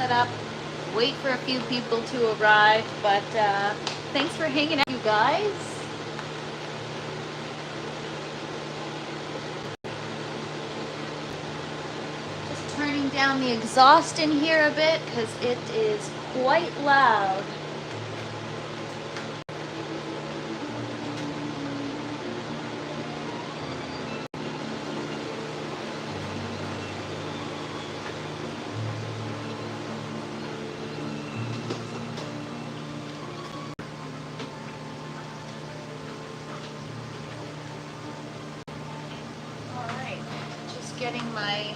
set up, wait for a few people to arrive, but thanks for hanging out, you guys. Just turning down the exhaust in here a bit because it is quite loud. Getting my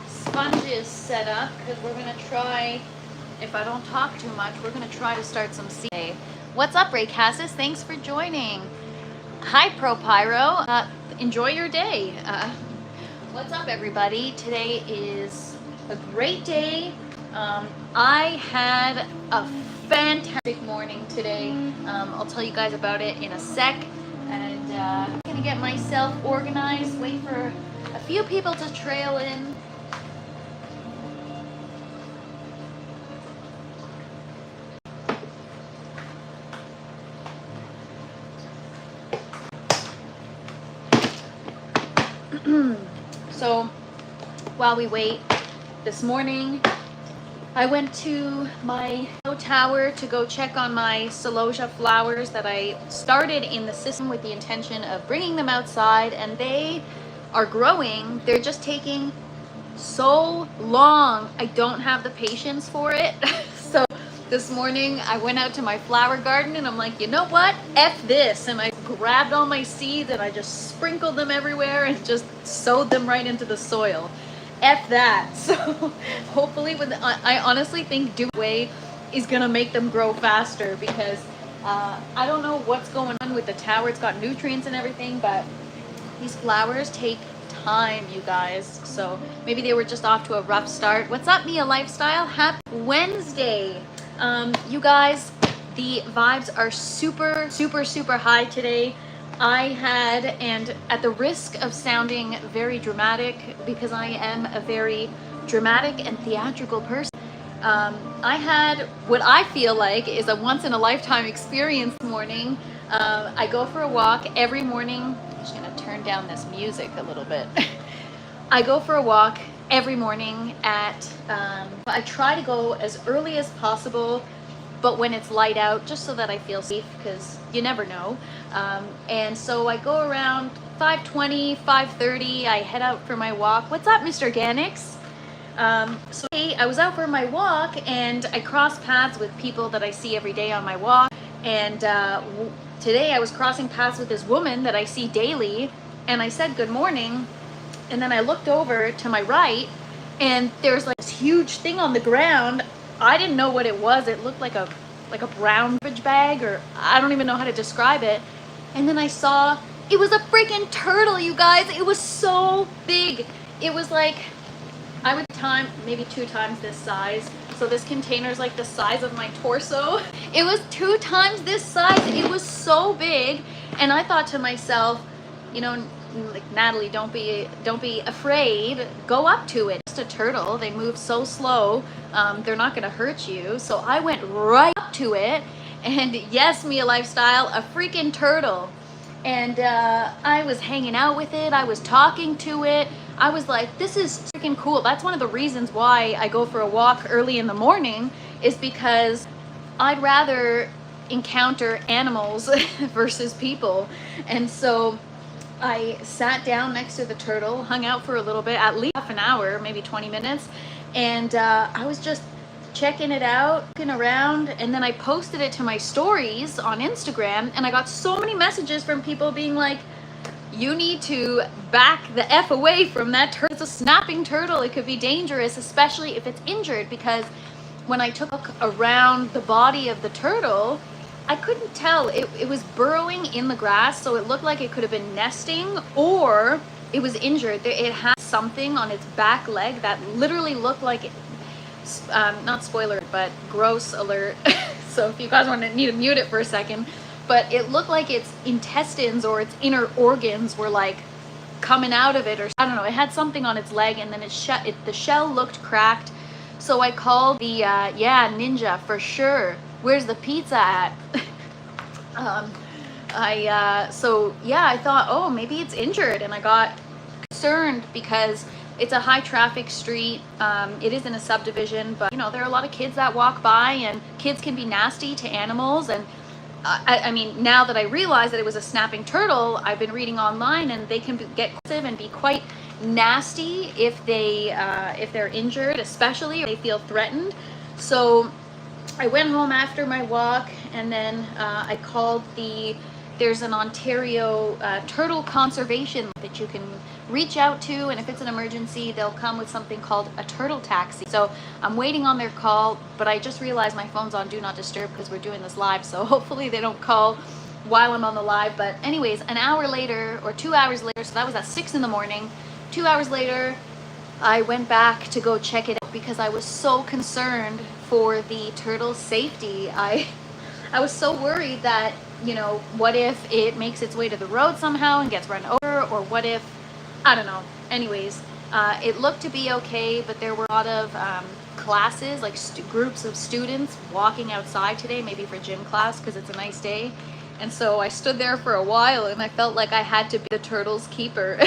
sponges set up because we're gonna try, if I don't talk too much, we're gonna try to start some CA. What's up, Ray Cassis? Thanks for joining. Hi, Pro Pyro. Enjoy your day. What's up, everybody? Today is a great day. I had a fantastic morning today. I'll tell you guys about it in a sec. And I'm gonna get myself organized, wait for a few people to trail in. So while we wait, this morning I went to my tower to go check on my celosia flowers that I started in the system with the intention of bringing them outside, and they are growing. They're just taking so long. I don't have the patience for it. So this morning I went out to my flower garden and I'm like, you know what? F this. And I grabbed all my seeds and I just sprinkled them everywhere and just sowed them right into the soil. F that. So hopefully, I honestly think doing way is gonna make them grow faster, because I don't know what's going on with the tower. It's got nutrients and everything, but these flowers take time, you guys. So maybe they were just off to a rough start. What's up, Mia Lifestyle? Happy Wednesday. You guys, the vibes are super, super, super high today. I had, and at the risk of sounding very dramatic, because I am a very dramatic and theatrical person, I had what I feel like is a once-in-a-lifetime experience this morning. I go for a walk every morning. I'm just gonna turn down this music a little bit. I go for a walk every morning at, I try to go as early as possible, but when it's light out, just so that I feel safe, because you never know. And so I go around 5:20, 5:30, I head out for my walk. What's up, Mr. Organics? So I was out for my walk and I cross paths with people that I see every day on my walk. And today I was crossing paths with this woman that I see daily, and I said good morning. And then I looked over to my right and there's like this huge thing on the ground. I didn't know what it was. It looked like a brown garbage bag, or I don't even know how to describe it. And then I saw it was a freaking turtle, you guys. It was so big. It was like, I would maybe 2 times this size. So this container is like the size of my torso. It was 2 times this size. It was so big. And I thought to myself, you know, like, Natalie, don't be afraid. Go up to it. It's a turtle. They move so slow. They're not gonna hurt you. So I went right up to it, and yes, Mia Lifestyle, a freaking turtle. And I was hanging out with it. I was talking to it. I was like, this is freaking cool. That's one of the reasons why I go for a walk early in the morning, is because I'd rather encounter animals versus people. And so I sat down next to the turtle, hung out for a little bit, at least half an hour, maybe 20 minutes. And I was just checking it out, looking around, and then I posted it to my stories on Instagram, and I got so many messages from people being like, you need to back the F away from that turtle. It's a snapping turtle. It could be dangerous, especially if it's injured, because when I took a look around the body of the turtle, I couldn't tell. It was burrowing in the grass, so it looked like it could have been nesting, or it was injured. It had something on its back leg that literally looked like it, not spoiler, but gross alert. So if you guys need to mute it for a second, but it looked like its intestines or its inner organs were like coming out of it, or I don't know. It had something on its leg, and then the shell looked cracked. So I called the, yeah, Ninja for sure. Where's the pizza at? So yeah, I thought, oh, maybe it's injured, and I got concerned because it's a high traffic street. It is in a subdivision, but you know, there are a lot of kids that walk by, and kids can be nasty to animals. And I mean, now that I realize that it was a snapping turtle, I've been reading online, and they can get aggressive and be quite nasty if they're injured, especially if they feel threatened. So I went home after my walk, and then I called there's an Ontario turtle conservation that you can reach out to, and if it's an emergency, they'll come with something called a turtle taxi. So I'm waiting on their call, but I just realized my phone's on Do Not Disturb because we're doing this live, so hopefully they don't call while I'm on the live. But anyways, an hour later, or 2 hours later, so that was at 6 in the morning, 2 hours later, I went back to go check it out because I was so concerned for the turtle's safety. I was so worried that, you know, what if it makes its way to the road somehow and gets run over, or what if, I don't know. Anyways, it looked to be okay, but there were a lot of classes, like groups of students walking outside today, maybe for gym class because it's a nice day. And so I stood there for a while, and I felt like I had to be the turtle's keeper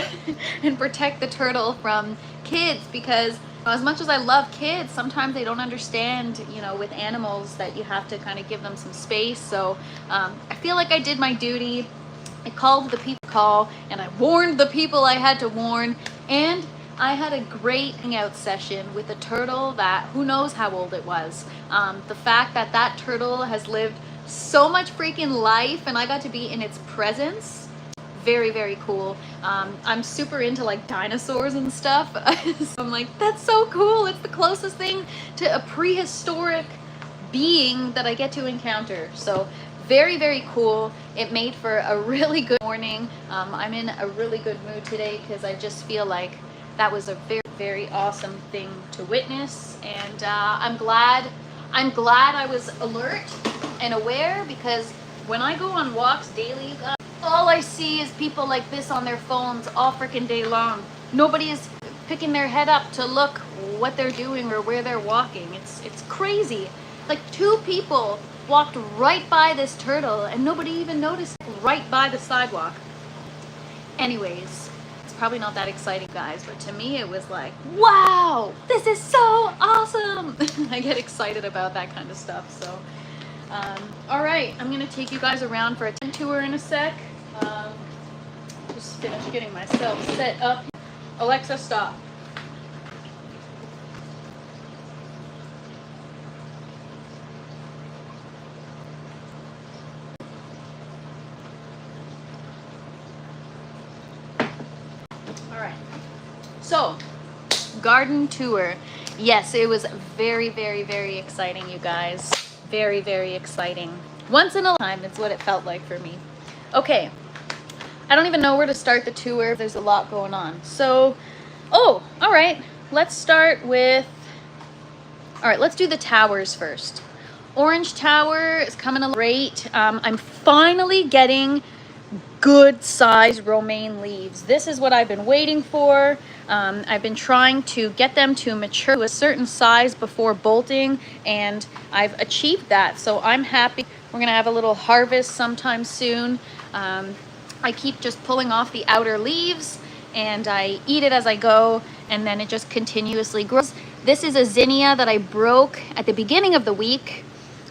and protect the turtle from kids, because as much as I love kids, sometimes they don't understand, you know, with animals that you have to kind of give them some space. So I feel like I did my duty. I called the people and I warned the people I had to warn, and I had a great hangout session with a turtle that who knows how old it was. The fact that that turtle has lived so much freaking life, and I got to be in its presence, very, very cool. I'm super into like dinosaurs and stuff. So I'm like, that's so cool. It's the closest thing to a prehistoric being that I get to encounter. So very, very cool. It made for a really good morning. I'm in a really good mood today because I just feel like that was a very, very awesome thing to witness. And I'm glad I was alert and aware, because when I go on walks daily, all I see is people like this on their phones all freaking day long. Nobody is picking their head up to look what they're doing or where they're walking. It's crazy. Like 2 people walked right by this turtle and nobody even noticed, right by the sidewalk. Anyways, it's probably not that exciting, guys, but to me it was like, wow, this is so awesome. I get excited about that kind of stuff. So all right, I'm gonna take you guys around for a tent tour in a sec. Just finished getting myself set up. Alexa, stop. All right, so garden tour. Yes, it was very, very, very exciting, you guys. Very, very exciting. Once in a lifetime, it's what it felt like for me. Okay, I don't even know where to start the tour. There's a lot going on. So, all right, let's start with, let's do the towers first. Orange Tower is coming along great. I'm finally getting good size romaine leaves. This is what I've been waiting for. I've been trying to get them to mature to a certain size before bolting, and I've achieved that. So I'm happy. We're gonna have a little harvest sometime soon. I keep just pulling off the outer leaves, and I eat it as I go, and then it just continuously grows. This is a zinnia that I broke at the beginning of the week.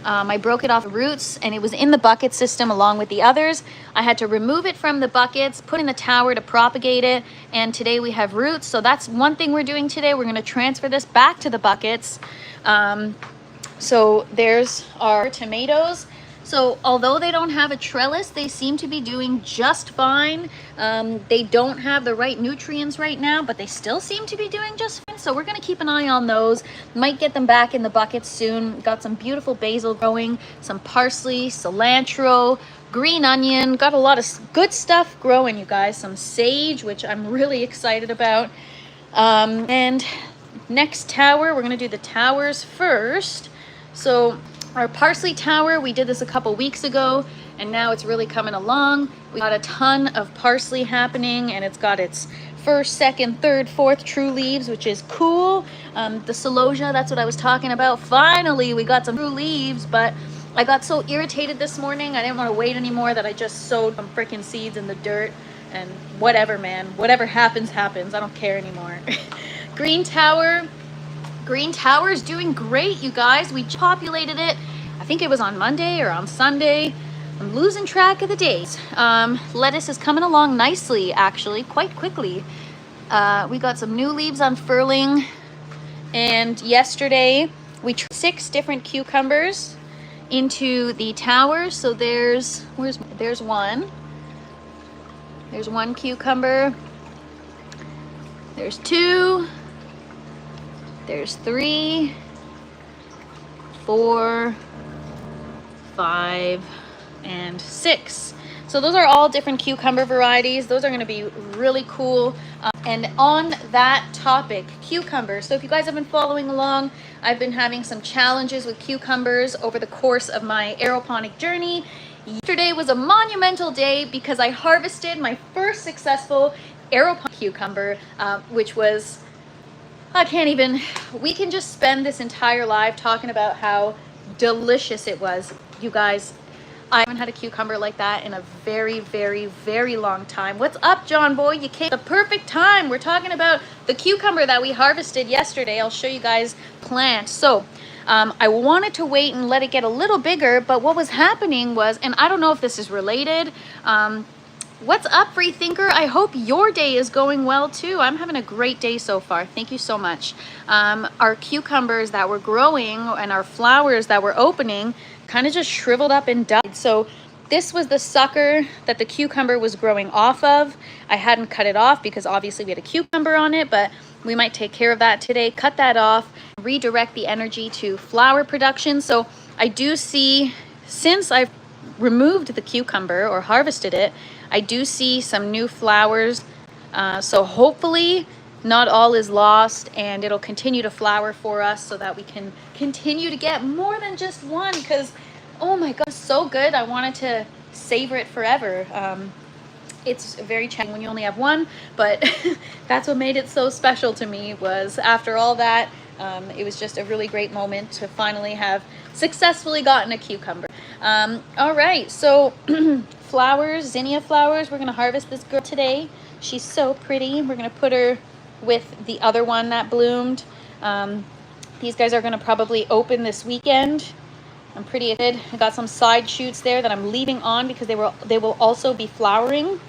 I broke it off the roots, and it was in the bucket system along with the others. I had to remove it from the buckets, put in the tower to propagate it, and today we have roots. So that's one thing we're doing today. We're going to transfer this back to the buckets. So there's our tomatoes. So although they don't have a trellis, they seem to be doing just fine. They don't have the right nutrients right now, but they still seem to be doing just fine. So we're gonna keep an eye on those. Might get them back in the buckets soon. Got some beautiful basil growing, some parsley, cilantro, green onion. Got a lot of good stuff growing, you guys. Some sage, which I'm really excited about. And next tower, we're gonna do the towers first. So our parsley tower, we did this a couple weeks ago, and now it's really coming along. We got a ton of parsley happening, and it's got its first, second, third, fourth true leaves, which is cool. The celosia, that's what I was talking about. Finally, we got some true leaves, but I got so irritated this morning. I didn't want to wait anymore that I just sowed some freaking seeds in the dirt. And whatever, man. Whatever happens, happens. I don't care anymore. Green Tower. Green Tower is doing great, you guys. We populated it. I think it was on Monday or on Sunday. I'm losing track of the days. Lettuce is coming along nicely, actually, quite quickly. We got some new leaves unfurling. And yesterday, we tried 6 different cucumbers into the tower. So there's one. There's 1 cucumber. There's 2. There's 3, 4, 5, and 6. So those are all different cucumber varieties. Those are going to be really cool. And on that topic, cucumbers. So if you guys have been following along, I've been having some challenges with cucumbers over the course of my aeroponic journey. Yesterday was a monumental day because I harvested my first successful aeroponic cucumber, which was, I can't even, we can just spend this entire live talking about how delicious it was. You guys, I haven't had a cucumber like that in a very, very, very long time. What's up, John Boy? You came at the perfect time. We're talking about the cucumber that we harvested yesterday. I'll show you guys plants. So I wanted to wait and let it get a little bigger, but what was happening was, and I don't know if this is related, what's up, free thinker? I hope your day is going well too. I'm having a great day so far. Thank you so much. Our cucumbers that were growing and our flowers that were opening kind of just shriveled up and died. So this was the sucker that the cucumber was growing off of. I hadn't cut it off because obviously we had a cucumber on it, but we might take care of that today. Cut that off, redirect the energy to flower production. So I do see, since I've removed the cucumber or harvested it, I do see some new flowers. So hopefully not all is lost and it'll continue to flower for us so that we can continue to get more than just one, because oh my god, so good. I wanted to savor it forever. It's very challenging when you only have one, but that's what made it so special to me. Was after all that, it was just a really great moment to finally have successfully gotten a cucumber. All right, so flowers, zinnia flowers. We're gonna harvest this girl today. She's so pretty. We're gonna put her with the other one that bloomed. These guys are gonna probably open this weekend. I'm pretty excited. I got some side shoots there that I'm leaving on because they will also be flowering.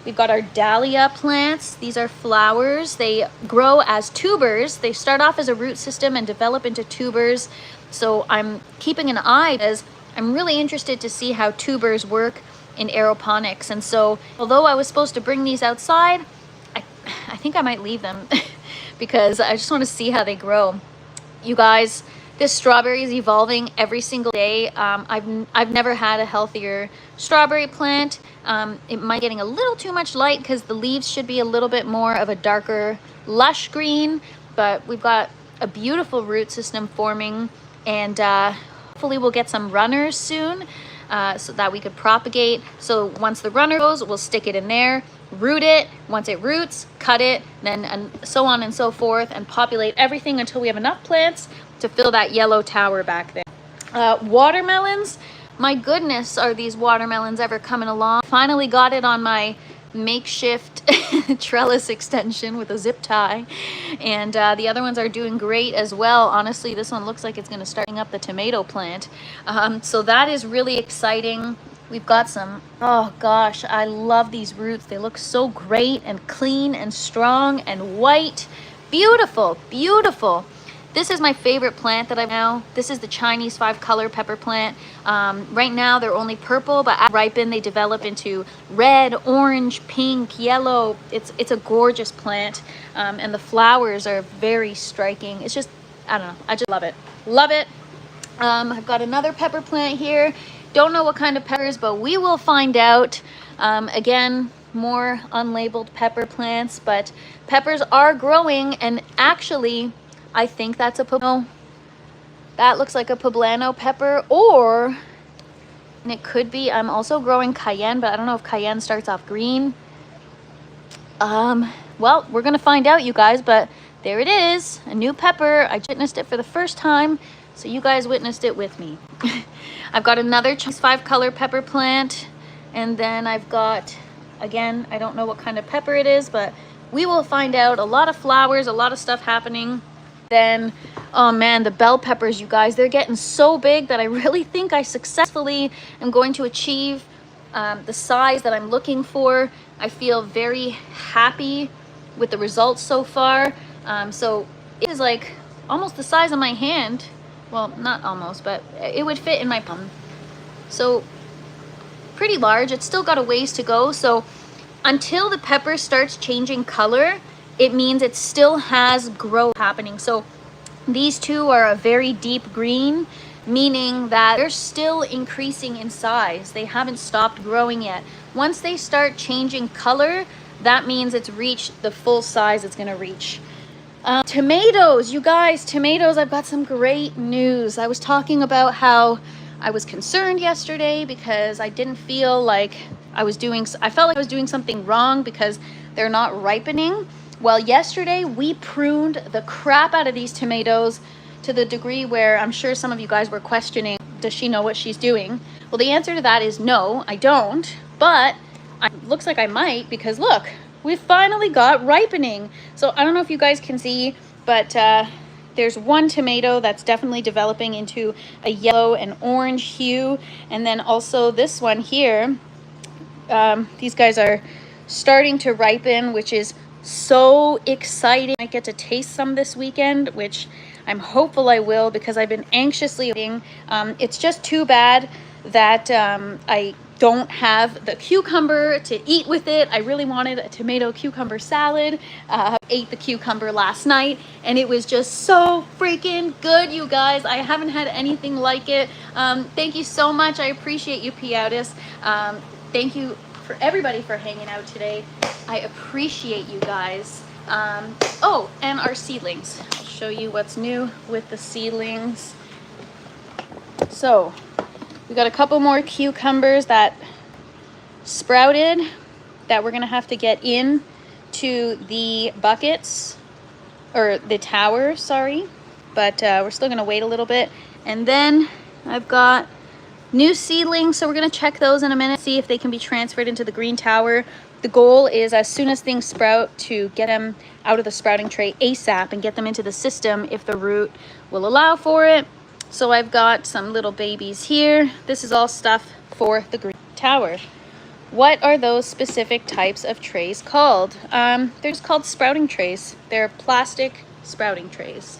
We've got our dahlia plants. These are flowers. They grow as tubers. They start off as a root system and develop into tubers. So I'm keeping an eye as I'm really interested to see how tubers work in aeroponics. And so although I was supposed to bring these outside, I think I might leave them because I just want to see how they grow. You guys, this strawberry is evolving every single day. I've never had a healthier strawberry plant. It might be getting a little too much light because the leaves should be a little bit more of a darker lush green, but we've got a beautiful root system forming, and hopefully we'll get some runners soon so that we could propagate. So once the runner goes, we'll stick it in there, root it. Once it roots, cut it, then and so on and so forth, and populate everything until we have enough plants to fill that yellow tower back there. Watermelons, my goodness, are these watermelons ever coming along. Finally got it on my makeshift trellis extension with a zip tie, and the other ones are doing great as well. Honestly, this one looks like it's going to start up the tomato plant, so that is really exciting. We've got some, oh gosh, I love these roots. They look so great and clean and strong and white. Beautiful, beautiful. This is my favorite plant that I have now. This is the Chinese 5-color pepper plant. Right now they're only purple, but as they ripen, they develop into red, orange, pink, yellow. It's a gorgeous plant, and the flowers are very striking. It's just, I don't know, I just love it. Love it. I've got another pepper plant here. Don't know what kind of peppers, but we will find out. Again, more unlabeled pepper plants, but peppers are growing, and actually, I think that's that looks like a poblano pepper, or, and it could be, I'm also growing cayenne, but I don't know if cayenne starts off green. Well, we're gonna find out, you guys, but there it is, a new pepper. I witnessed it for the first time, so you guys witnessed it with me. I've got another 5-color pepper plant, and then I've got, again, I don't know what kind of pepper it is, but we will find out. A lot of flowers, a lot of stuff happening. Then, oh man, the bell peppers, you guys, they're getting so big that I really think I successfully am going to achieve the size that I'm looking for. I feel very happy with the results so far. So it is like almost the size of my hand. Well, not almost, but it would fit in my palm. So pretty large. It's still got a ways to go. So until the pepper starts changing color, it means it still has growth happening. So these two are a very deep green, meaning that they're still increasing in size. They haven't stopped growing yet. Once they start changing color, that means it's reached the full size it's gonna reach. Tomatoes, you guys, tomatoes, I've got some great news. I was talking about how I was concerned yesterday because I didn't feel like I felt like I was doing something wrong because they're not ripening. Well, yesterday we pruned the crap out of these tomatoes to the degree where I'm sure some of you guys were questioning, does she know what she's doing? Well, the answer to that is no, I don't, but it looks like I might, because look, we finally got ripening. So I don't know if you guys can see, but there's one tomato that's definitely developing into a yellow and orange hue. And then also this one here, these guys are starting to ripen, which is so exciting. I get to taste some this weekend, which I'm hopeful I will, because I've been anxiously waiting. It's just too bad that I don't have the cucumber to eat with it. I really wanted a tomato cucumber salad. Ate the cucumber last night and it was just so freaking good, you guys. I haven't had anything like it. Thank you so much. I appreciate you, Piatis. Thank you for everybody for hanging out today. I appreciate you guys. Oh, and our seedlings. I'll show you what's new with the seedlings. So we got a couple more cucumbers that sprouted that we're gonna have to get in to the buckets, or the tower, sorry. But we're still gonna wait a little bit. And then I've got new seedlings, so we're gonna check those in a minute, see if they can be transferred into the green tower. The goal is, as soon as things sprout, to get them out of the sprouting tray ASAP and get them into the system if the root will allow for it. So I've got some little babies here. This is all stuff for the green tower. What are those specific types of trays called? They're just called sprouting trays. They're plastic sprouting trays.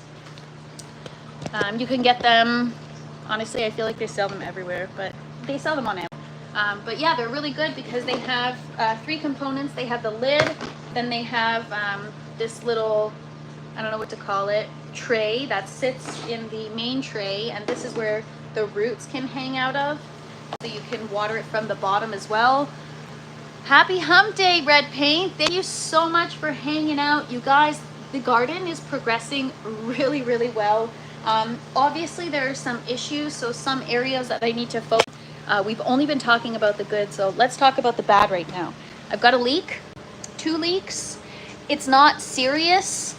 You can get them, honestly, I feel like they sell them everywhere, but they sell them on Amazon. But yeah, they're really good because they have 3 components. They have the lid, then they have this little, I don't know what to call it, tray that sits in the main tray, and this is where the roots can hang out of, so you can water it from the bottom as well. Happy hump day, Red Paint. Thank you so much for hanging out, you guys. The garden is progressing really, really well. Obviously there are some issues, so some areas that I need to focus. We've only been talking about the good, so let's talk about the bad right now. I've got a leak, 2 leaks. It's not serious.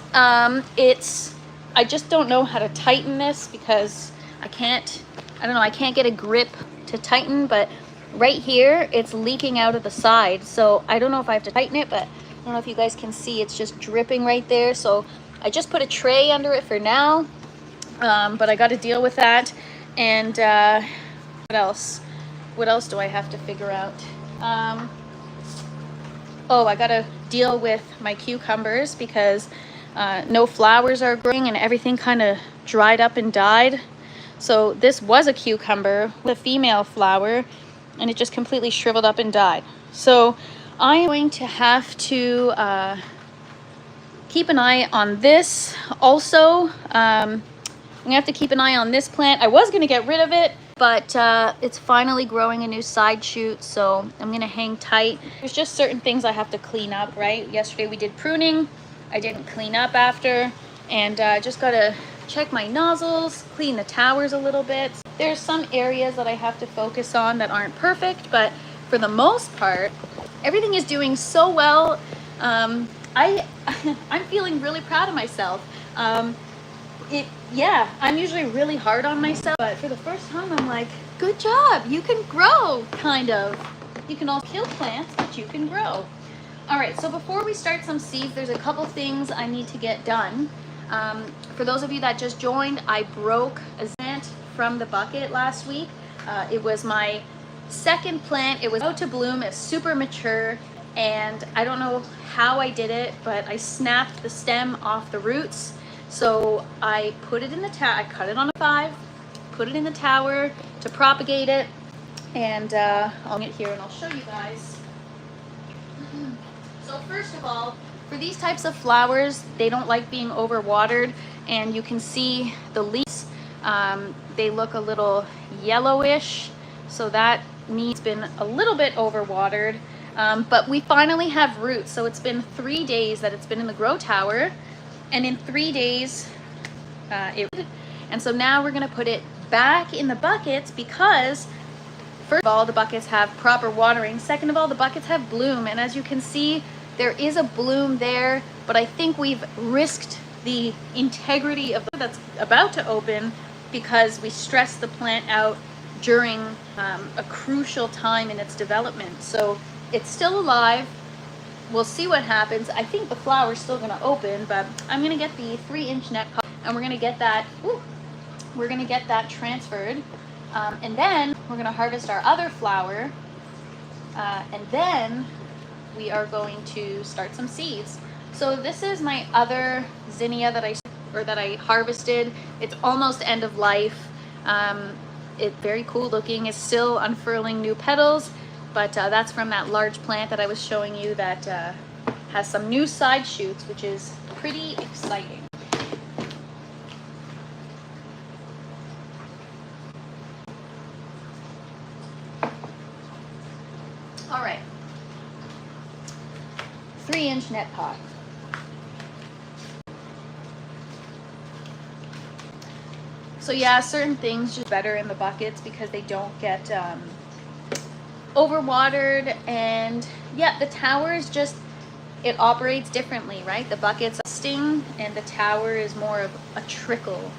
I just don't know how to tighten this because I can't get a grip to tighten, but right here it's leaking out of the side. So I don't know if I have to tighten it, but I don't know if you guys can see, it's just dripping right there. So I just put a tray under it for now, but I got to deal with that. And what else? What else do I have to figure out? Oh, I got to deal with my cucumbers because no flowers are growing and everything kind of dried up and died. So this was a cucumber with a female flower and it just completely shriveled up and died. So I'm going to have to keep an eye on this also. I'm gonna have to keep an eye on this plant. I was gonna get rid of it, but it's finally growing a new side shoot, so I'm gonna hang tight. There's just certain things I have to clean up, right? Yesterday we did pruning. I didn't clean up after, and just gotta check my nozzles, clean the towers a little bit. There's some areas that I have to focus on that aren't perfect, but for the most part, everything is doing so well. I'm feeling really proud of myself. Yeah, I'm usually really hard on myself, but for the first time I'm like, good job, you can grow, kind of. You can also kill plants, but you can grow. All right, so before we start some seeds, there's a couple things I need to get done. For those of you that just joined, I broke a plant from the bucket last week. It was my second plant. It was out to bloom. It's super mature, and I don't know how I did it, but I snapped the stem off the roots. So I put it in the tower. I cut it on a 5, put it in the tower to propagate it, and I'll get here and I'll show you guys. So first of all, for these types of flowers, they don't like being overwatered, and you can see the leaves, they look a little yellowish, so that means it's been a little bit overwatered, but we finally have roots. So it's been 3 days that it's been in the grow tower, and in 3 days and so now we're going to put it back in the buckets because first of all, the buckets have proper watering. Second of all, the buckets have bloom, and as you can see, there is a bloom there, but I think we've risked the integrity of that's about to open because we stressed the plant out during a crucial time in its development. So it's still alive. We'll see what happens. I think the flower's still going to open, but I'm going to get the 3-inch net pot, and we're going to get that. We're going to get that transferred, and then we're going to harvest our other flower, and then we are going to start some seeds. So this is my other zinnia that I harvested. It's almost end of life. It's very cool looking. It's still unfurling new petals, but that's from that large plant that I was showing you that has some new side shoots, which is pretty exciting. All right. 3-inch net pot. So yeah, certain things just better in the buckets because they don't get overwatered, and yeah, the tower is just, it operates differently, right? The bucket's a sting and the tower is more of a trickle.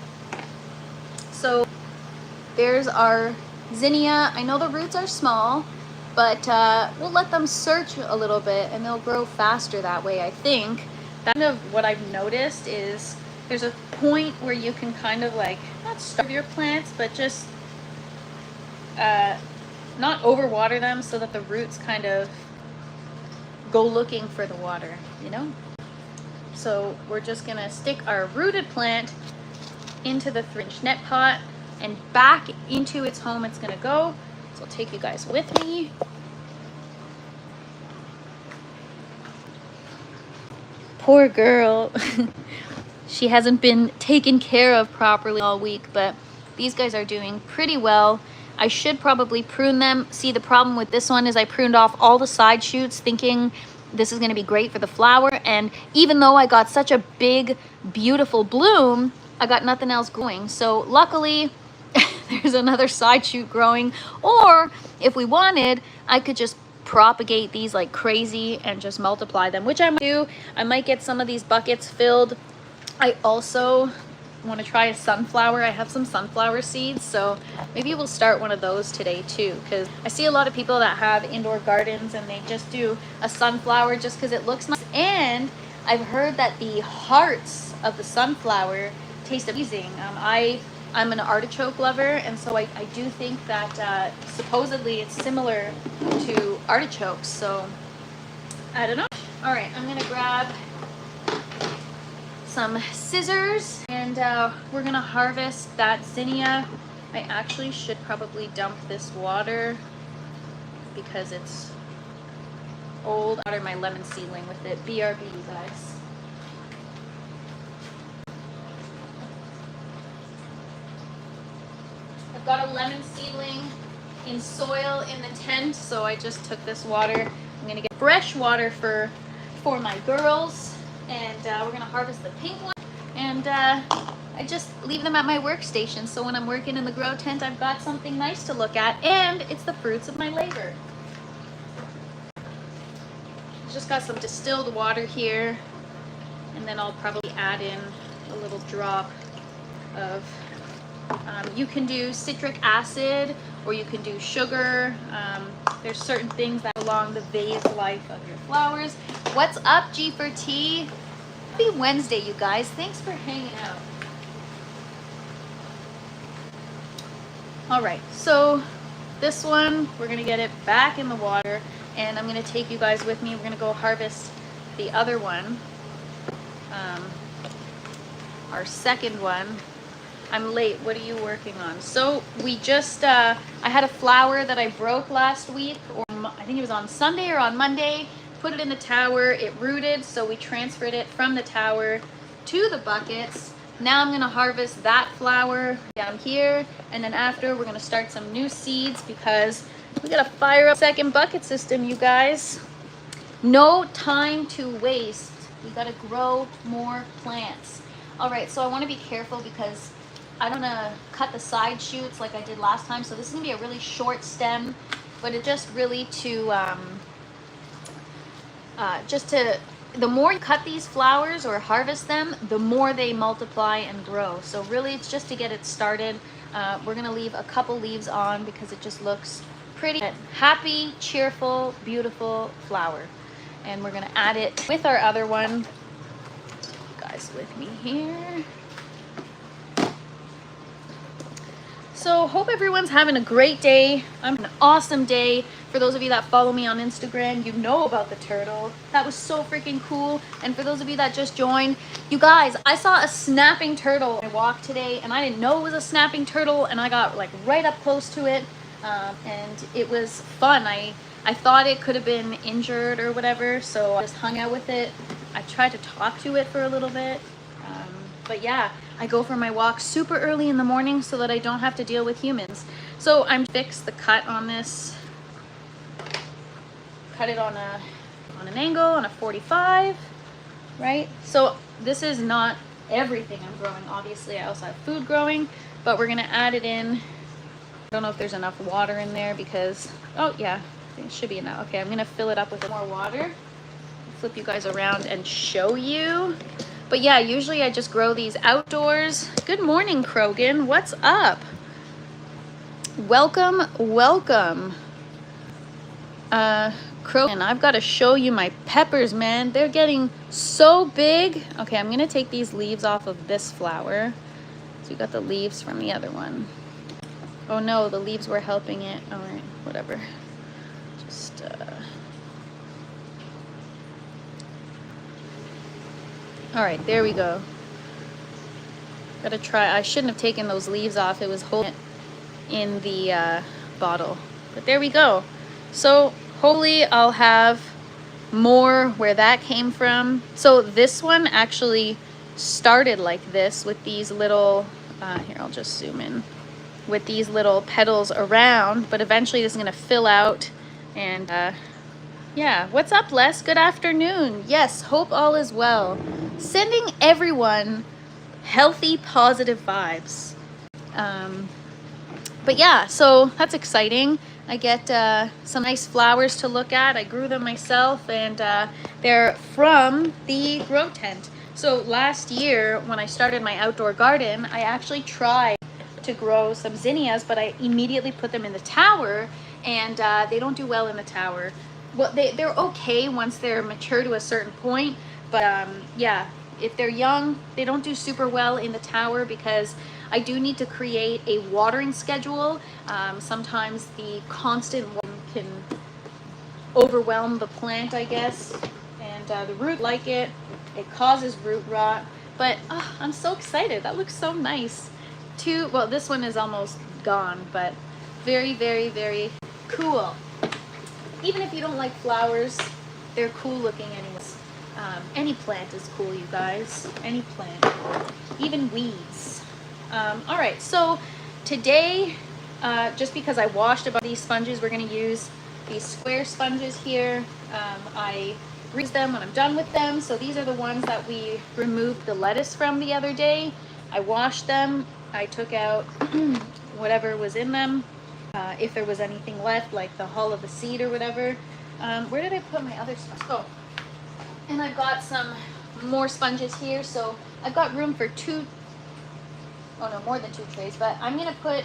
So there's our zinnia. I know the roots are small, but we'll let them search a little bit and they'll grow faster that way, I think. That's kind of what I've noticed is there's a point where you can kind of like, not starve your plants, but just not overwater them so that the roots kind of go looking for the water, you know? So we're just gonna stick our rooted plant into the 3-inch net pot, and back into its home it's gonna go. So I'll take you guys with me. Poor girl. She hasn't been taken care of properly all week, but these guys are doing pretty well. I should probably prune them. See, the problem with this one is I pruned off all the side shoots thinking this is going to be great for the flower, and even though I got such a big, beautiful bloom, I got nothing else growing. So luckily, there's another side shoot growing, or if we wanted, I could just propagate these like crazy and just multiply them, which I might do. I might get some of these buckets filled. I also want to try a sunflower. I have some sunflower seeds, so maybe we'll start one of those today too, because I see a lot of people that have indoor gardens and they just do a sunflower just because it looks nice. And I've heard that the hearts of the sunflower taste amazing. I'm an artichoke lover, and so I do think that supposedly it's similar to artichokes, so I don't know. All right, I'm gonna grab some scissors, and we're gonna harvest that zinnia. I actually should probably dump this water because it's old. I watered my lemon seedling with it. BRB, you guys. I've got a lemon seedling in soil in the tent, so I just took this water. I'm gonna get fresh water for my girls, and we're gonna harvest the pink one, and I just leave them at my workstation, so when I'm working in the grow tent, I've got something nice to look at, and it's the fruits of my labor. just got some distilled water here, and then I'll probably add in a little drop of, you can do citric acid or you can do sugar. There's certain things that along the vase life of your flowers. What's up, G4T? Happy Wednesday, you guys. Thanks for hanging out. All right, so this one, we're gonna get it back in the water, and I'm gonna take you guys with me. We're gonna go harvest the other one, our second one. I'm late. What are you working on? So we just, I had a flower that I broke last week, or I think it was on Sunday or on Monday. Put it in the tower. It rooted, so we transferred it from the tower to the buckets. Now I'm gonna harvest that flower down here, and then after we're gonna start some new seeds because we gotta fire up second bucket system, you guys. No time to waste. We gotta grow more plants. All right, so I wanna be careful because I don't wanna cut the side shoots like I did last time. So this is gonna be a really short stem, but it just really to, the more you cut these flowers or harvest them, the more they multiply and grow. So really it's just to get it started. We're gonna leave a couple leaves on because it just looks pretty. Happy, cheerful, beautiful flower. And we're gonna add it with our other one. You guys with me here. So hope everyone's having a great day. I'm having an awesome day. For those of you that follow me on Instagram, you know about the turtle. That was so freaking cool. And for those of you that just joined, you guys, I saw a snapping turtle on my walk today, and I didn't know it was a snapping turtle, and I got like right up close to it, and it was fun. I thought it could have been injured or whatever, so I just hung out with it. I tried to talk to it for a little bit. But yeah, I go for my walk super early in the morning so that I don't have to deal with humans. So I'm fixed the cut on this. Cut it on an angle, on a 45, right? So this is not everything I'm growing. Obviously, I also have food growing, but we're gonna add it in. I don't know if there's enough water in there because, oh yeah, it should be enough. Okay, I'm gonna fill it up with more water. Flip you guys around and show you. But yeah, usually I just grow these outdoors. Good morning, Krogan. What's up? Welcome, welcome. Krogan, I've got to show you my peppers, man. They're getting so big. Okay, I'm gonna take these leaves off of this flower. So we got the leaves from the other one. Oh no, the leaves were helping it. All right, whatever. Just, all right, there we go. Gotta try. I shouldn't have taken those leaves off. It was holding it in the bottle. But there we go. So hopefully I'll have more where that came from. So this one actually started like this with these little, here, I'll just zoom in, with these little petals around, but eventually this is gonna fill out and yeah, what's up, Les? Good afternoon. Yes, hope all is well. Sending everyone healthy, positive vibes. But yeah, so that's exciting. I get some nice flowers to look at. I grew them myself, and they're from the grow tent. So last year, when I started my outdoor garden, I actually tried to grow some zinnias, but I immediately put them in the tower, and they don't do well in the tower. Well, they're okay once they're mature to a certain point, but yeah, if they're young, they don't do super well in the tower because I do need to create a watering schedule. Sometimes the constant watering can overwhelm the plant, I guess, and the root like it. It causes root rot, but I'm so excited. That looks so nice. Well, this one is almost gone, but very, very, very cool. Even if you don't like flowers, they're cool looking anyways. Any plant is cool, you guys. Any plant. Even weeds. All right, so today, just because I washed about these sponges, we're going to use these square sponges here. I reuse them when I'm done with them. So these are the ones that we removed the lettuce from the other day. I washed them. I took out whatever was in them. If there was anything left, like the hull of the seed or whatever. Where did I put my other stuff? Oh, And I've got some more sponges here, so I've got room for more than 2 trays, but I'm gonna put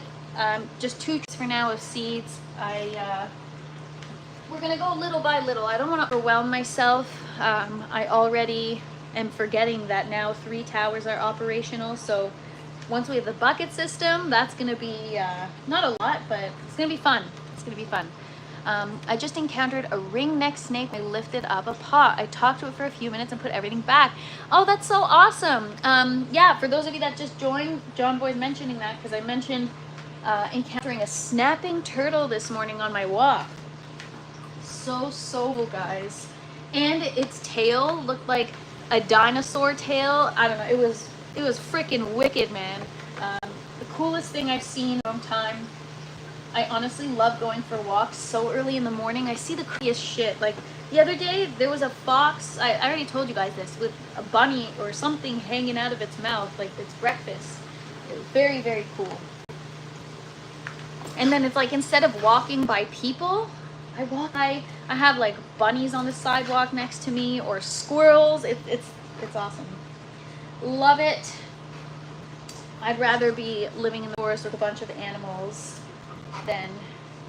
just 2 trays for now of seeds. We're gonna go little by little. I don't want to overwhelm myself. I already am forgetting that now 3 towers are operational, so once we have the bucket system, that's gonna be not a lot, but it's gonna be fun. It's gonna be fun. I just encountered a ring-necked snake. I lifted up a pot. I talked to it for a few minutes and put everything back. Oh, that's so awesome. Yeah, for those of you that just joined, John Boy's mentioning that because I mentioned encountering a snapping turtle this morning on my walk. So cool, guys. And its tail looked like a dinosaur tail. I don't know. It was freaking wicked, man. The coolest thing I've seen in a long time. I honestly love going for walks so early in the morning. I see the craziest shit. Like the other day, there was a fox. I already told you guys this, with a bunny or something hanging out of its mouth, like its breakfast. It was very, very cool. And then it's like instead of walking by people, I have like bunnies on the sidewalk next to me or squirrels. It's awesome. Love it. I'd rather be living in the forest with a bunch of animals than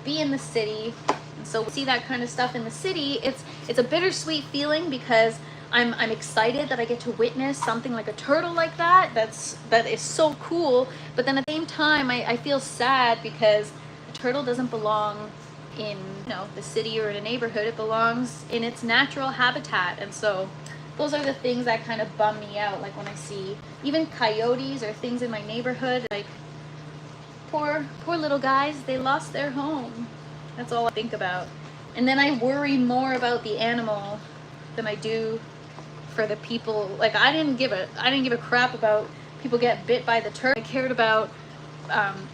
be in the city. And so we see that kind of stuff in the city. It's a bittersweet feeling because I'm excited that I get to witness something like a turtle like that. That is so cool. But then at the same time, I feel sad because a turtle doesn't belong in the city or in a neighborhood. It belongs in its natural habitat. And so those are the things that kind of bum me out. Like when I see even coyotes or things in my neighborhood, like poor little guys, they lost their home. That's all I think about. And then I worry more about the animal than I do for the people. Like I didn't give a crap about people get bit by the turtle. I cared about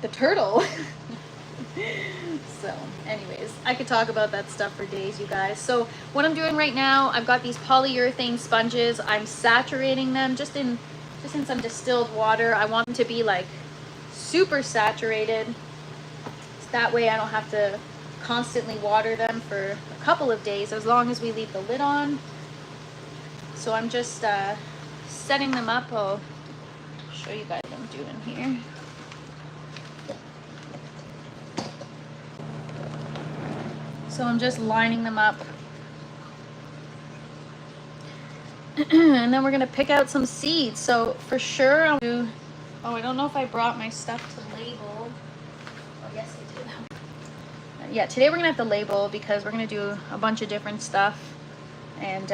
the turtle. So anyways, I could talk about that stuff for days, you guys. So what I'm doing right now, I've got these polyurethane sponges. I'm saturating them just in some distilled water. I want them to be like super saturated, so that way I don't have to constantly water them for a couple of days as long as we leave the lid on. So I'm just setting them up. I'll show you guys what I'm doing here. So I'm just lining them up. And then we're gonna pick out some seeds. So for sure I'll do, I don't know if I brought my stuff to label. Oh, yes I did. Yeah, today we're gonna have to label because we're gonna do a bunch of different stuff. And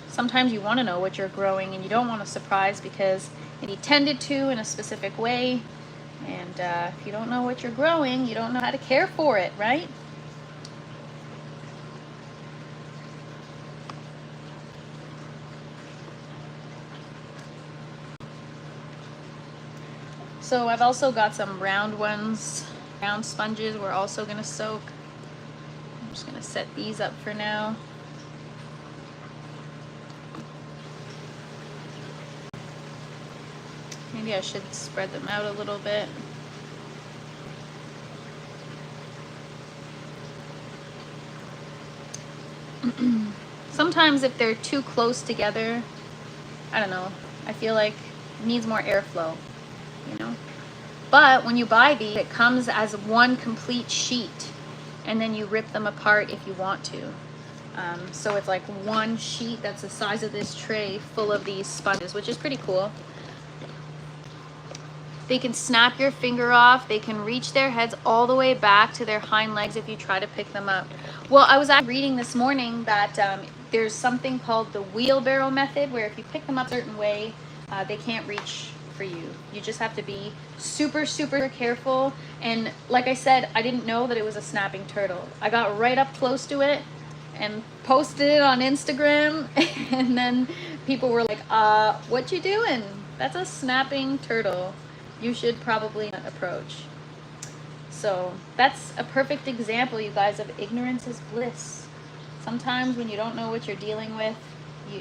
sometimes you wanna know what you're growing and you don't want to surprise because it be tended to in a specific way. And if you don't know what you're growing, you don't know how to care for it, right? So I've also got some round ones, round sponges we're also going to soak. I'm just going to set these up for now. Maybe I should spread them out a little bit. Sometimes if they're too close together, I don't know, I feel like it needs more airflow. But when you buy these, it comes as one complete sheet and then you rip them apart if you want to. So it's like one sheet that's the size of this tray full of these sponges, which is pretty cool. They can snap your finger off. They can reach their heads all the way back to their hind legs if you try to pick them up. Well, I was actually reading this morning that there's something called the wheelbarrow method where if you pick them up a certain way, they can't reach for you. You just have to be super careful. And like I said, I didn't know that it was a snapping turtle. I got right up close to it and posted it on Instagram and then people were like, what you doing? That's a snapping turtle. You should probably not approach. So that's a perfect example, you guys, of ignorance is bliss. Sometimes when you don't know what you're dealing with,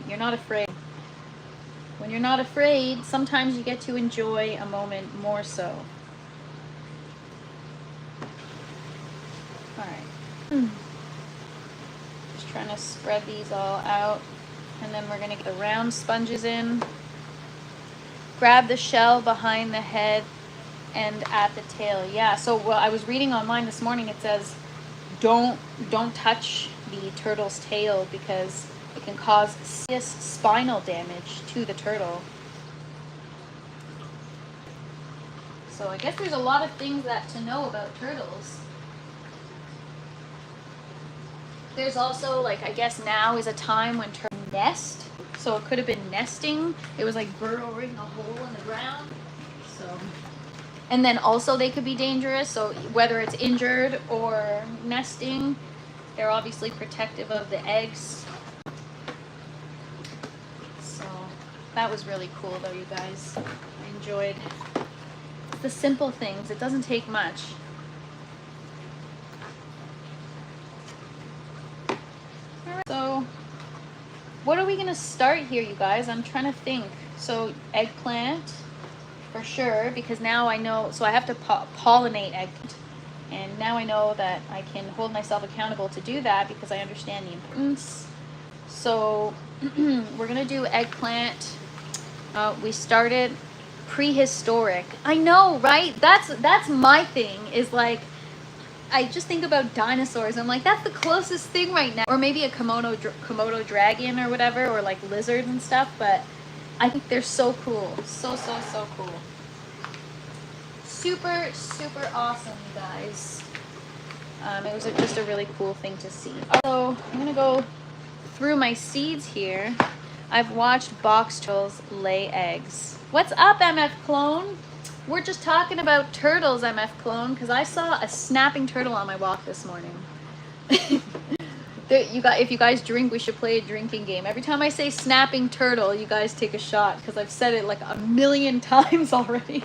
you're not afraid. When you're not afraid, sometimes you get to enjoy a moment more so. All right. Just trying to spread these all out. And then we're gonna get the round sponges in. Grab the shell behind the head and at the tail. Yeah, so well, I was reading online this morning, it says don't touch the turtle's tail because it can cause serious spinal damage to the turtle. So I guess there's a lot of things that to know about turtles. There's also, like, I guess now is a time when turtles nest. So it could have been nesting. It was like burrowing a hole in the ground. So, and then also they could be dangerous. So whether it's injured or nesting, they're obviously protective of the eggs. So that was really cool though, you guys. I enjoyed the simple things. It doesn't take much. So what are we gonna start here, you guys? I'm trying to think. So eggplant for sure, because now I know, so I have to pollinate eggplant, and now I know that I can hold myself accountable to do that because I understand the importance. So we're gonna do eggplant. We started prehistoric. I know, right? That's my thing, is like, I just think about dinosaurs. I'm like, that's the closest thing right now. Or maybe a Komodo dragon or whatever, or like lizards and stuff, but I think they're so cool. So cool. Super awesome, you guys. It was just a really cool thing to see. So I'm gonna go through my seeds here. I've watched box turtles lay eggs. What's up, MF Clone? We're just talking about turtles, MF Clone, because I saw a snapping turtle on my walk this morning. If you guys drink, we should play a drinking game. Every time I say snapping turtle, you guys take a shot, because I've said it like a million times already.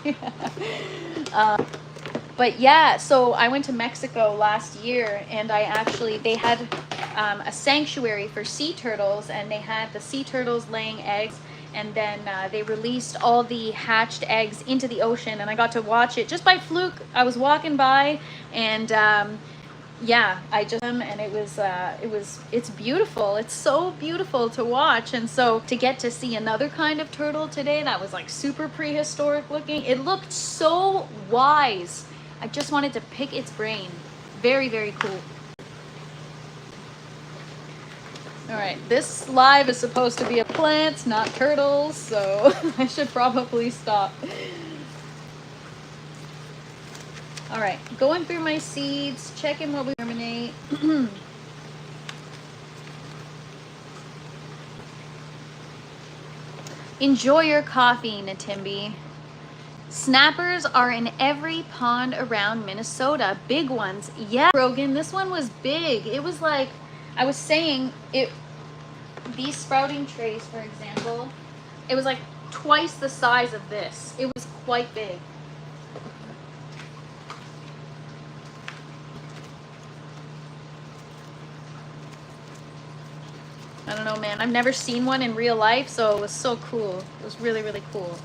But yeah, so I went to Mexico last year, and they had a sanctuary for sea turtles, and they had the sea turtles laying eggs. And then they released all the hatched eggs into the ocean, and I got to watch it just by fluke. I was walking by, and yeah, and it's beautiful. It's so beautiful to watch. And so to get to see another kind of turtle today that was like super prehistoric looking, it looked so wise. I just wanted to pick its brain. Very cool. All right, this live is supposed to be a plants, not turtles, so I should probably stop. All right, going through my seeds, checking what we germinate. Enjoy your coffee, Natimbi. Snappers are in every pond around Minnesota. Big ones. Yeah, Rogan, this one was big. It was like, I was saying, these sprouting trays, for example, it was like twice the size of this. It was quite big. I don't know, man. I've never seen one in real life, so it was so cool. It was really cool.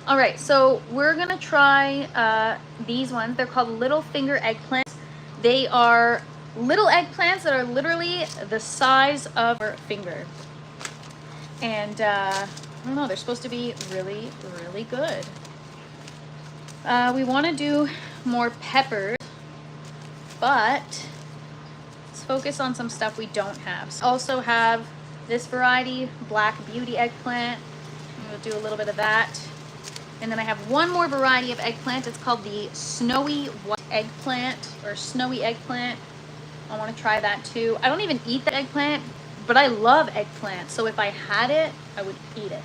All right, so we're gonna try these ones. They're called little finger eggplants. They are little eggplants that are literally the size of our finger. And I don't know, they're supposed to be really good. We want to do more peppers, but let's focus on some stuff we don't have. So also have this variety, Black Beauty eggplant. We'll do a little bit of that. And then I have one more variety of eggplant. It's called the Snowy White eggplant, or Snowy eggplant. I want to try that too. I don't even eat the eggplant, but I love eggplant. So if I had it, I would eat it.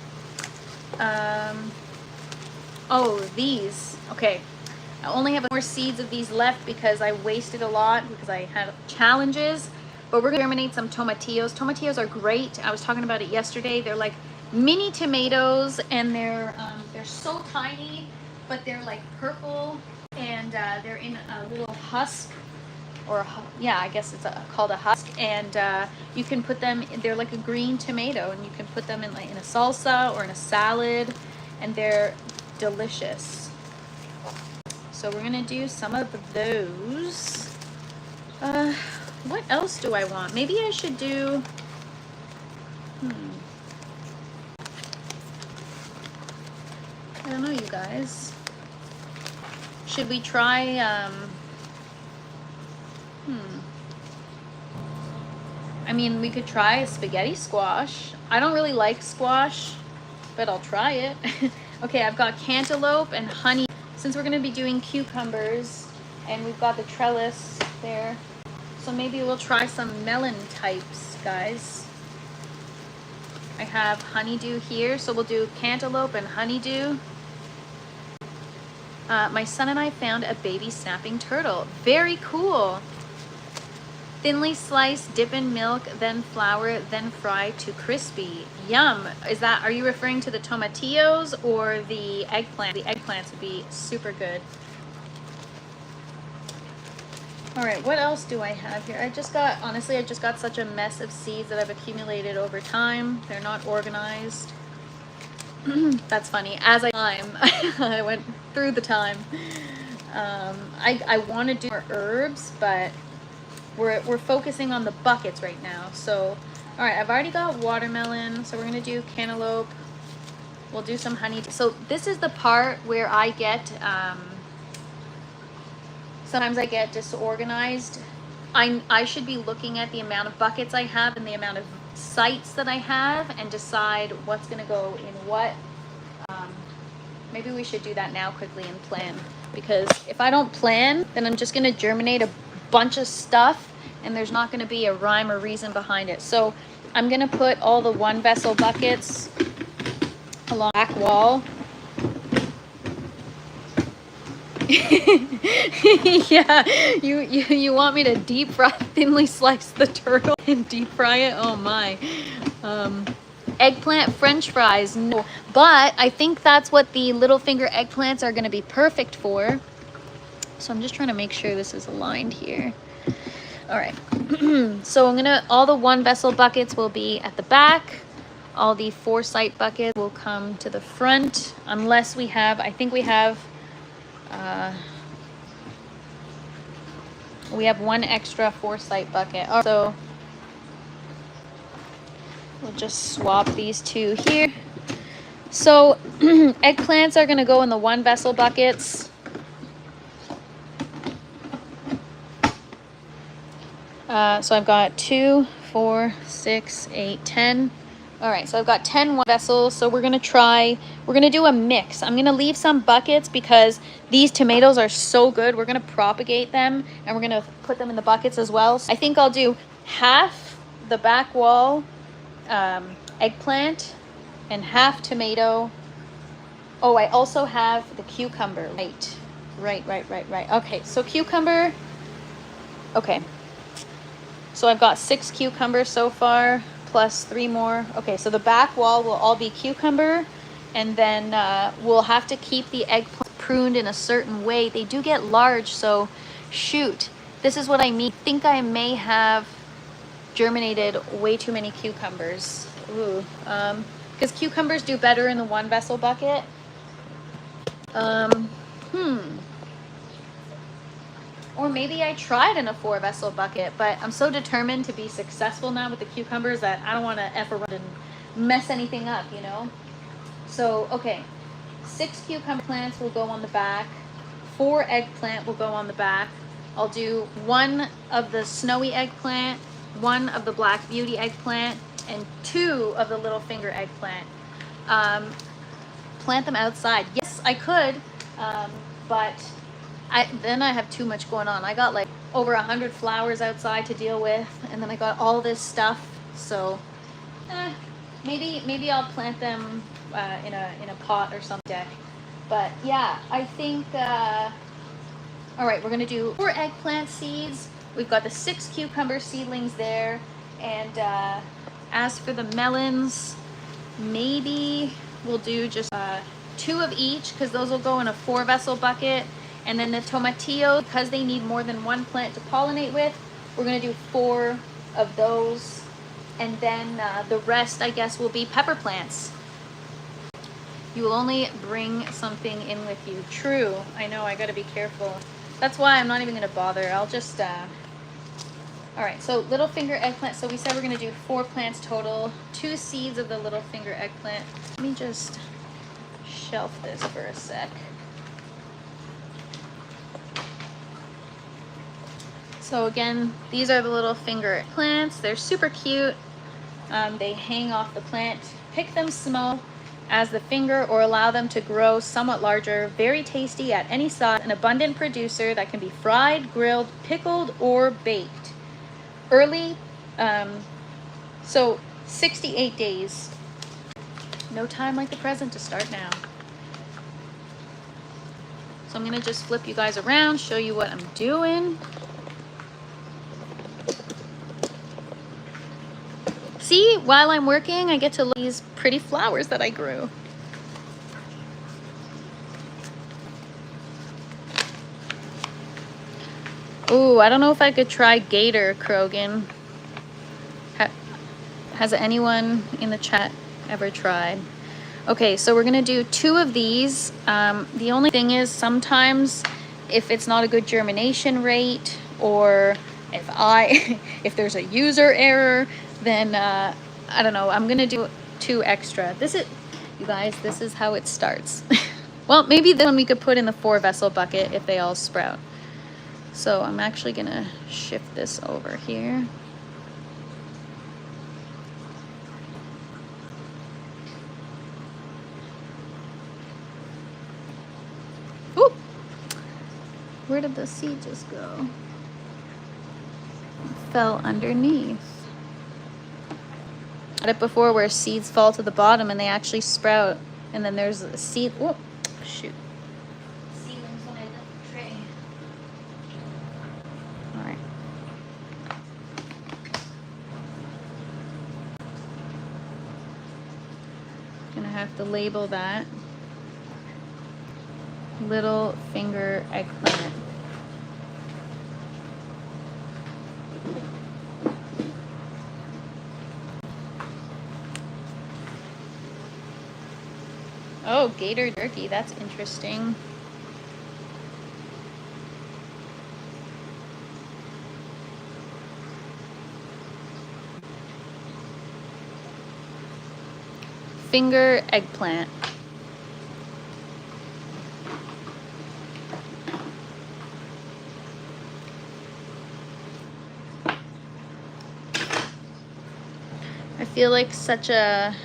Oh, these. Okay. I only have more seeds of these left because I wasted a lot because I had challenges. But we're going to germinate some tomatillos. Tomatillos are great. I was talking about it yesterday. They're like mini tomatoes, and they're so tiny, but they're like purple, and they're in a little husk, or yeah, I guess it's called a husk, and you can put them, they're like a green tomato, and you can put them in like in a salsa or in a salad, and they're delicious. So we're gonna do some of those. What else do I want? Maybe I should do I don't know, you guys. Should we try, I mean, we could try a spaghetti squash. I don't really like squash, but I'll try it. Okay, I've got cantaloupe and honey. Since we're gonna be doing cucumbers, and we've got the trellis there, so maybe we'll try some melon types, guys. I have honeydew here, so we'll do cantaloupe and honeydew. My son and I found a baby snapping turtle. Very cool. Thinly sliced, dip in milk, then flour, then fry to crispy. Yum. Are you referring to the tomatillos or the eggplant? The eggplants would be super good. All right, what else do I have here? Honestly, I just got such a mess of seeds that I've accumulated over time. They're not organized. That's funny. As I went through the time. I want to do more herbs, but we're focusing on the buckets right now. So, all right, I've already got watermelon, so we're gonna do cantaloupe. We'll do some honey. So this is the part where I get, sometimes I get disorganized. I should be looking at the amount of buckets I have and the amount of sites that I have and decide what's gonna go in what. Maybe we should do that now quickly and plan, because if I don't plan, then I'm just gonna germinate a bunch of stuff and there's not going to be a rhyme or reason behind it. So I'm going to put all the 1 vessel buckets along the back wall. Yeah, you want me to deep fry, thinly slice the turtle and deep fry it? Oh my. Eggplant French fries, no. But I think that's what the little finger eggplants are going to be perfect for. So I'm just trying to make sure this is aligned here. All right. So all the 1 vessel buckets will be at the back. All the 4 site buckets will come to the front, unless we have, I think we have 1 extra 4 site bucket. So we'll just swap these 2 here. So eggplants are gonna go in the 1 vessel buckets. So I've got 2, 4, 6, 8, 10. All right, so I've got 10 vessels. So we're gonna do a mix. I'm gonna leave some buckets because these tomatoes are so good. We're gonna propagate them and we're gonna put them in the buckets as well. So I think I'll do half the back wall eggplant and half tomato. Oh, I also have the cucumber. Right. Okay, so cucumber. Okay. So I've got 6 cucumbers so far, plus 3 more. Okay, so the back wall will all be cucumber, and then we'll have to keep the eggplant pruned in a certain way. They do get large, so shoot. This is what I mean. I think I may have germinated way too many cucumbers. Ooh, because cucumbers do better in the 1 vessel bucket. Or maybe I tried in a 4 vessel bucket, but I'm so determined to be successful now with the cucumbers that I don't want to F around and mess anything up, you know? So, okay, 6 cucumber plants will go on the back, 4 eggplant will go on the back. I'll do 1 of the snowy eggplant, 1 of the black beauty eggplant, and 2 of the little finger eggplant. Plant them outside. Yes, I could, but then I have too much going on. I got like over 100 flowers outside to deal with, and then I got all this stuff. So maybe I'll plant them in a pot or something. But yeah, I think all right, we're gonna do 4 eggplant seeds. We've got the 6 cucumber seedlings there, and as for the melons, maybe we'll do just 2 of each, because those will go in a 4 vessel bucket. And then the tomatillo, because they need more than 1 plant to pollinate with, we're going to do 4 of those. And then the rest, I guess, will be pepper plants. You will only bring something in with you. True. I know, I got to be careful. That's why I'm not even going to bother. I'll just... All right, so little finger eggplant. So we said we're going to do 4 plants total. 2 seeds of the little finger eggplant. Let me just shelf this for a sec. So again, these are the little finger plants. They're super cute. They hang off the plant. Pick them small as the finger or allow them to grow somewhat larger. Very tasty at any size. An abundant producer that can be fried, grilled, pickled, or baked. Early, so 68 days. No time like the present to start now. So I'm gonna just flip you guys around, show you what I'm doing. See, while I'm working, I get to look at these pretty flowers that I grew. Ooh, I don't know if I could try gator, Krogan. Has anyone in the chat ever tried? Okay, so we're gonna do 2 of these. The only thing is sometimes if it's not a good germination rate, or if there's a user error, then I don't know, I'm gonna do 2 extra. You guys, this is how it starts. Well, maybe then we could put in the 4 vessel bucket if they all sprout. So I'm actually gonna shift this over here. Ooh! Where did the seed just go? It fell underneath. I had it before where seeds fall to the bottom and they actually sprout, and then there's a seed. Oh, shoot. Seedlings when I left the tray. All right. Gonna have to label that. Little finger eggplant. Oh, gator turkey, that's interesting. Finger eggplant. I feel like such a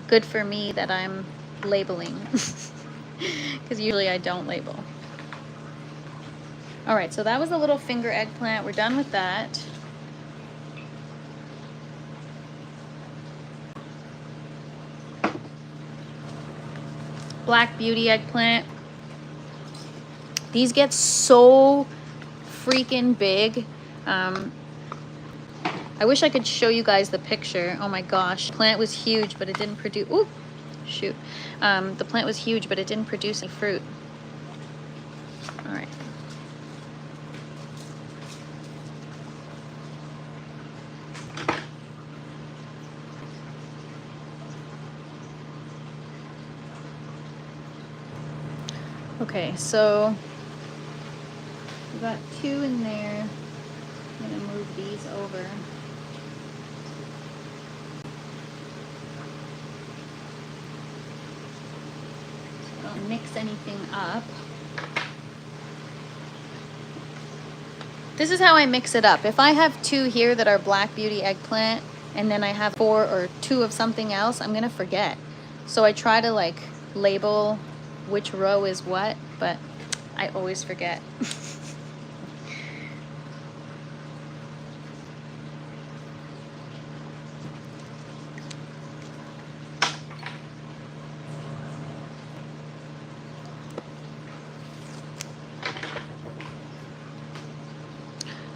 good for me that I'm labeling, because usually I don't label. All right, so that was a little finger eggplant. We're done with that. Black beauty eggplant. These get so freaking big. I wish I could show you guys the picture. Oh my gosh, plant was huge, but it didn't produce. Ooh, shoot. The plant was huge, but it didn't produce any fruit. All right. Okay, so we got 2 in there. I'm gonna move these over. So don't mix anything up. This is how I mix it up. If I have 2 here that are black beauty eggplant, and then I have 4 or 2 of something else, I'm gonna forget. So I try to like label which row is what, but I always forget.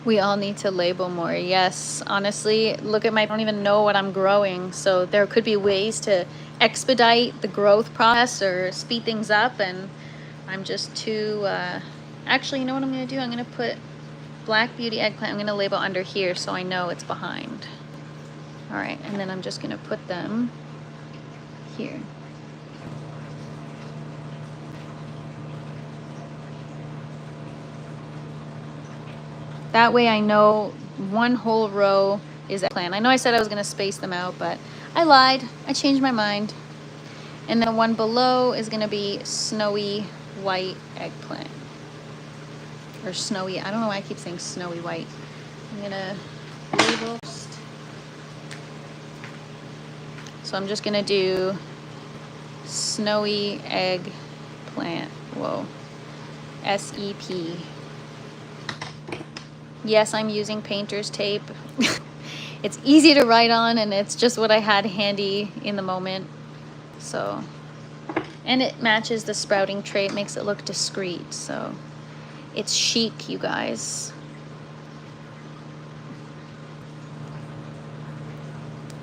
We all need to label more. Yes, honestly, look at I don't even know what I'm growing. So there could be ways to expedite the growth process or speed things up. And I'm just too, actually, you know what I'm gonna do? I'm gonna put black beauty eggplant. I'm gonna label under here so I know it's behind. All right, and then I'm just gonna put them here. That way I know one whole row is eggplant. I know I said I was gonna space them out, but I lied. I changed my mind. And then the one below is gonna be snowy white eggplant. Or snowy, I don't know why I keep saying snowy white. I'm gonna label. So I'm just gonna do snowy eggplant. Whoa. SEP. Yes, I'm using painter's tape. It's easy to write on, and it's just what I had handy in the moment. So, and it matches the sprouting tray. It makes it look discreet. So it's chic, you guys.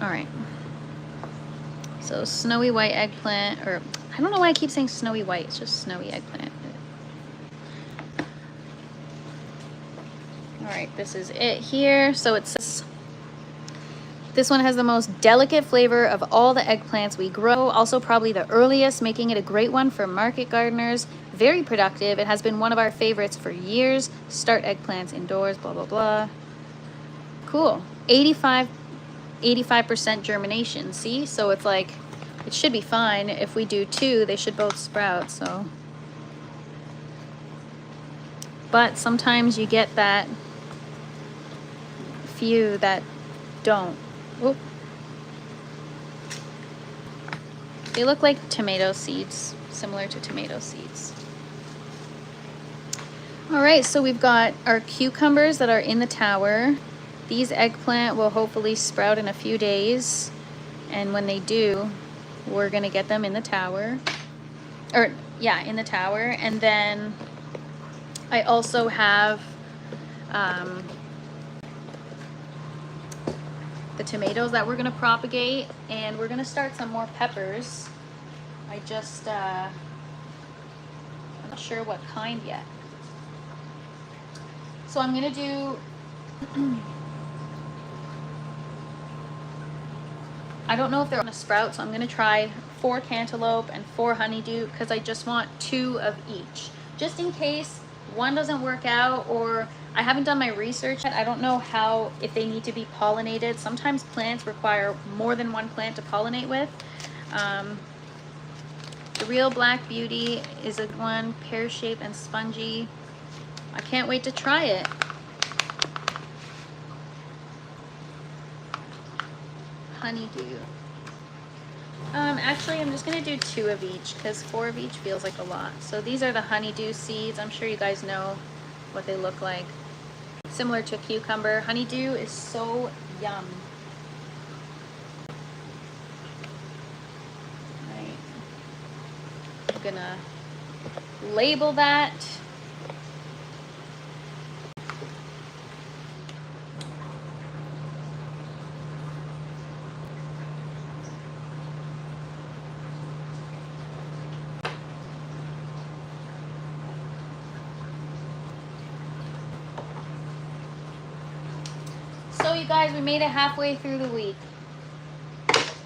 All right. So snowy white eggplant, or I don't know why I keep saying snowy white. It's just snowy eggplant. All right, this is it here. So it says, this one has the most delicate flavor of all the eggplants we grow. Also probably the earliest, making it a great one for market gardeners. Very productive. It has been one of our favorites for years. Start eggplants indoors, blah, blah, blah. Cool. 85% germination. See? So it's like, it should be fine. If we do 2, they should both sprout. So, but sometimes you get that few that don't. Oop. They look like tomato seeds, similar to tomato seeds. All right, so we've got our cucumbers that are in the tower. These eggplant will hopefully sprout in a few days. And when they do, we're gonna get them in the tower. Or yeah, in the tower. And then I also have the tomatoes that we're gonna propagate, and we're gonna start some more peppers. I just, I'm not sure what kind yet. So I'm gonna do, I don't know if they're gonna sprout, so I'm gonna try 4 cantaloupe and 4 honeydew, because I just want 2 of each. Just in case one doesn't work out, or I haven't done my research yet. I don't know how, if they need to be pollinated. Sometimes plants require more than one plant to pollinate with. The Real Black Beauty is a one, pear-shaped and spongy. I can't wait to try it. Honeydew. Actually, I'm just gonna do 2 of each, because 4 of each feels like a lot. So these are the honeydew seeds. I'm sure you guys know what they look like. Similar to cucumber. Honeydew is so yum. Right. I'm gonna label that. So you guys, we made it halfway through the week.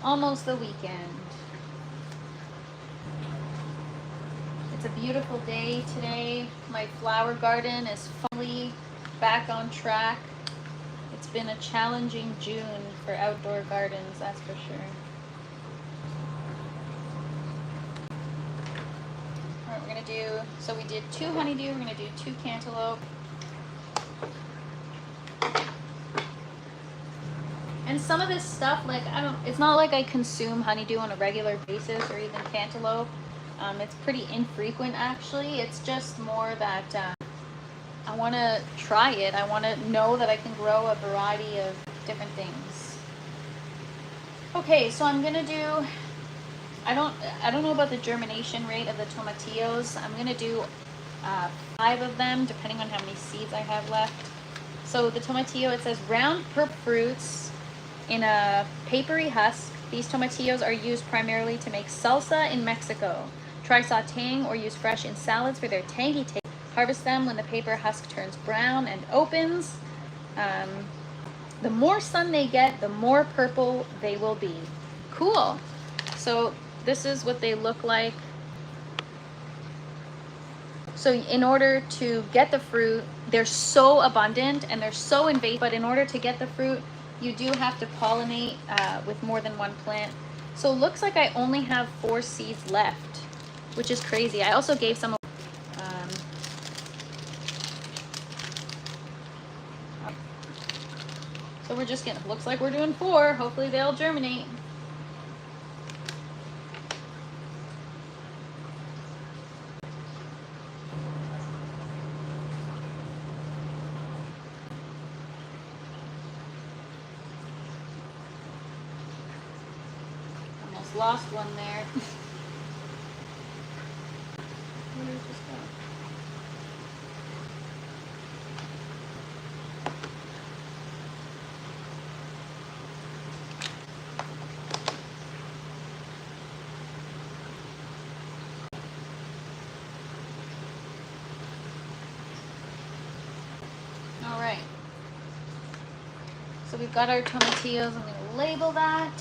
Almost the weekend. It's a beautiful day today. My flower garden is fully back on track. It's been a challenging June for outdoor gardens, that's for sure. All right, we're gonna do, so we did 2 honeydew, we're gonna do 2 cantaloupe. And some of this stuff, like, it's not like I consume honeydew on a regular basis, or even cantaloupe. It's pretty infrequent, actually. It's just more that I want to try it. I want to know that I can grow a variety of different things. Okay, so I'm gonna do, I don't know about the germination rate of the tomatillos. I'm gonna do 5 of them, depending on how many seeds I have left. So the tomatillo, it says round purple fruits in a papery husk. These tomatillos are used primarily to make salsa in Mexico. Try sauteing or use fresh in salads for their tangy taste. Harvest them when the paper husk turns brown and opens. The more sun they get, the more purple they will be. Cool. So this is what they look like. So in order to get the fruit, they're so abundant and they're so invasive, but in order to get the fruit, you do have to pollinate with more than one plant. So it looks like I only have 4 seeds left, which is crazy. I also gave some so we're just getting, looks like we're doing 4. Hopefully they'll germinate. Almost lost one there. Where did it just go? All right. So we've got our tomatillos. I'm going to label that.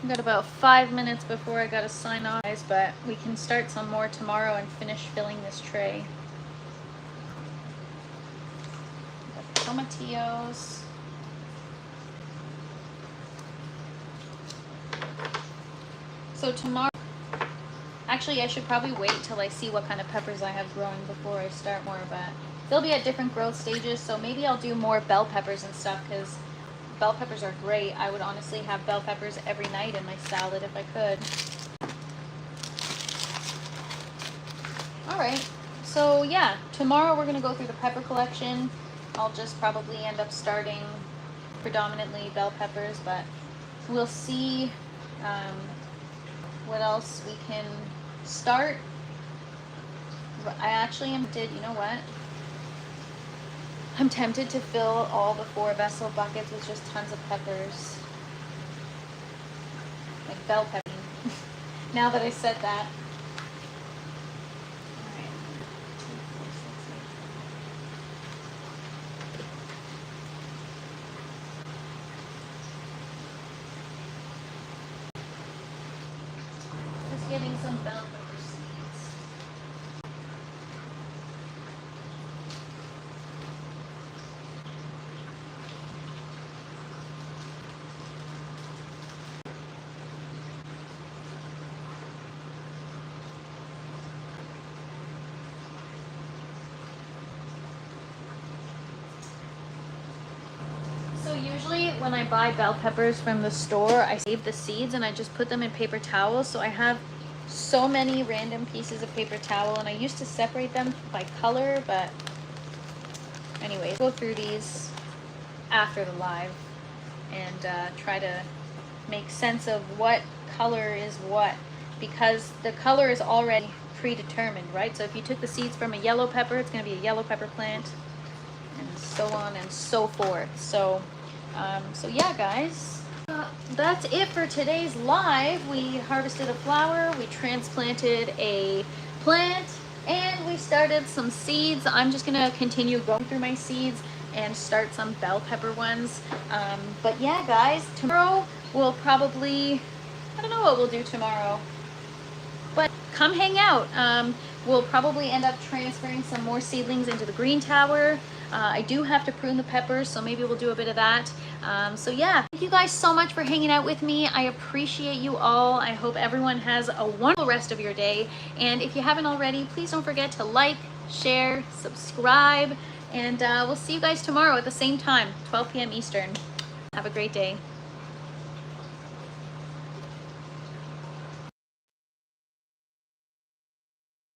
I've got about 5 minutes before I got to sign off, guys, but we can start some more tomorrow and finish filling this tray. Got the tomatillos. So tomorrow, actually I should probably wait till I see what kind of peppers I have growing before I start more, but they'll be at different growth stages, so maybe I'll do more bell peppers and stuff, because bell peppers are great. I would honestly have bell peppers every night in my salad if I could. Alright, so yeah, tomorrow we're going to go through the pepper collection. I'll just probably end up starting predominantly bell peppers, but we'll see what else we can start. I actually am tempted, you know what? I'm tempted to fill all the 4 vessel buckets with just tons of peppers. Like bell pepper. Now that I said that. Alright. 2, 4, 6, 8. Just getting some bell pepper seeds. So usually when I buy bell peppers from the store, I save the seeds and I just put them in paper towels. So I have so many random pieces of paper towel, and I used to separate them by color, but anyways, go through these after the live and try to make sense of what color is what, because the color is already predetermined, right? So if you took the seeds from a yellow pepper, it's going to be a yellow pepper plant, and so on and so forth. So so yeah, guys, that's it for today's live. We harvested a flower, we transplanted a plant, and we started some seeds. I'm just gonna continue going through my seeds and start some bell pepper ones. But yeah, guys, tomorrow we'll probably, I don't know what we'll do tomorrow, but come hang out. We'll probably end up transferring some more seedlings into the green tower. I do have to prune the peppers, so maybe we'll do a bit of that. So yeah, thank you guys so much for hanging out with me. I appreciate you all. I hope everyone has a wonderful rest of your day. And if you haven't already, please don't forget to like, share, subscribe, and we'll see you guys tomorrow at the same time, 12 p.m. Eastern. Have a great day.